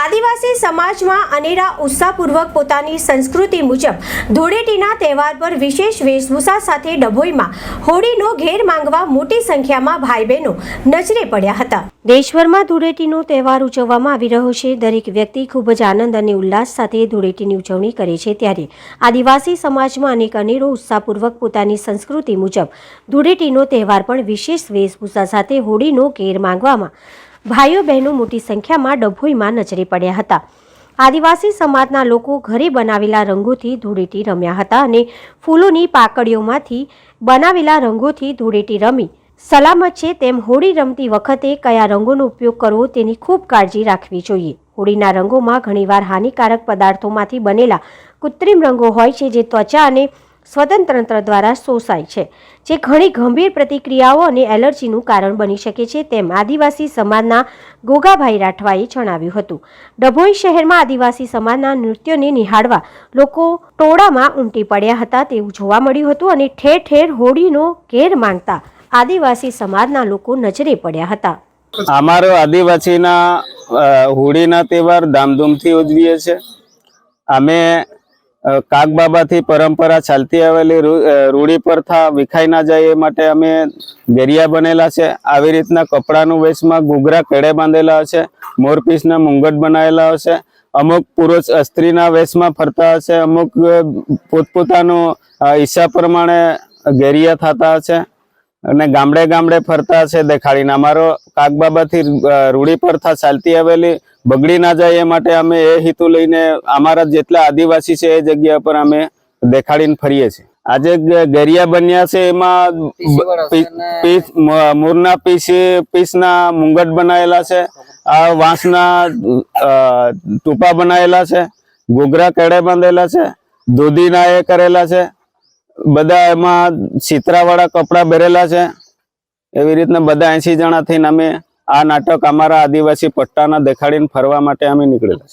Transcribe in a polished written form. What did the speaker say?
આદિવાસી સમાજમાં અનેરા ઉત્સાહપૂર્વક પોતાની સંસ્કૃતિ મુજબ ધૂળેટીના તહેવાર પર વિશેષ વેશભૂષા સાથે ડભોઈમાં હોળીનો ઘેર માંગવા મોટી સંખ્યામાં ભાઈ બહેનો નજરે પડ્યા હતા। દેશભરમાં ધૂળેટીનો તહેવાર ઉજવવામાં આવી રહ્યો છે। દરેક વ્યક્તિ ખૂબ જ આનંદ અને ઉલ્લાસ સાથે ધૂળેટીની ઉજવણી કરે છે, ત્યારે આદિવાસી સમાજમાં અનેરો ઉત્સાહપૂર્વક પોતાની સંસ્કૃતિ મુજબ ધૂળેટીનો તહેવાર પણ વિશેષ વેશભૂષા સાથે હોળીનો ઘેર માંગવામાં ભાઈઓ બહેનો મોટી સંખ્યામાં ડભોઈમાં નજરે પડ્યા હતા। આદિવાસી સમાજના લોકો ઘરે બનાવેલા રંગોથી ધૂળેટી રમ્યા હતા અને ફૂલોની પાકડીઓમાંથી બનાવેલા રંગોથી ધૂળેટી રમી સલામત છે તેમ હોળી રમતી વખતે કયા રંગોનો ઉપયોગ કરવો તેની ખૂબ કાળજી રાખવી જોઈએ। હોળીના રંગોમાં ઘણીવાર હાનિકારક પદાર્થોમાંથી બનેલા કૃત્રિમ રંગો હોય છે, જે ત્વચા અને સ્વતંત્ર દ્વારા શોષાય છે, જે ઘણી ગંભીર પ્રતિક્રિયાઓ અને એલર્જીનું કારણ બની શકે છે તેમ આદિવાસી સમાજના ગોગાભાઈ રાઠવાએ જણાવ્યું હતું। ડભોઈ શહેરમાં આદિવાસી સમાજના નૃત્યોને નિહાળવા લોકો ટોળામાં ઉમટી પડ્યા હતા તેવું જોવા મળ્યું હતું અને ઠેર ઠેર હોળીનો ઘેર માંગતા આદિવાસી સમાજના લોકો નજરે પડ્યા હતા। અમારો આદિવાસીના હોળીના તહેવાર ધામધૂમથી ઉજવીએ છીએ। અમે કાગબાબાથી પરંપરા ચાલતી આવેલી રૂઢી પ્રથા વિખાઈ ના જાય એ માટે અમે ગેરિયા બનેલા છે। આવી રીતના કપડાનું વેશમાં ઘૂઘરા કેડે બાંધેલા છે, મોરપીસના મુંગટ બનાવેલા છે, અમુક પુરુષ સ્ત્રીના વેશમાં ફરતા હશે, અમુક પોતપોતાનું ઈચ્છા પ્રમાણે ગેરિયા થતા છે અને ગામડે ગામડે ફરતા છે દેખાડીને। અમારો કાગબાબાથી રૂઢી પ્રથા ચાલતી આવેલી બગડી ના જાય એ માટે અમે એ હેતુ લઈને અમારા જેટલા આદિવાસી છે એ જગ્યા પર અમે દેખાડીને ફરીએ છીએ। આજે ગેરિયા બન્યા છે એમાં મૂરના પીસના મુંગટ બનાવેલા છે, આ વાંસના ટૂપા બનાવેલા છે, ઘૂઘરા કેડે બાંધેલા છે, દૂધીના એ કરેલા છે, બધા એમાં ચિત્રાવાળા કપડા પહેરેલા છે। એવી રીતના બધા 80 જણા થઈને અમે આ નાટક અમારા આદિવાસી પટ્ટાના દેખાડીને ફરવા માટે અમે નીકળેલા।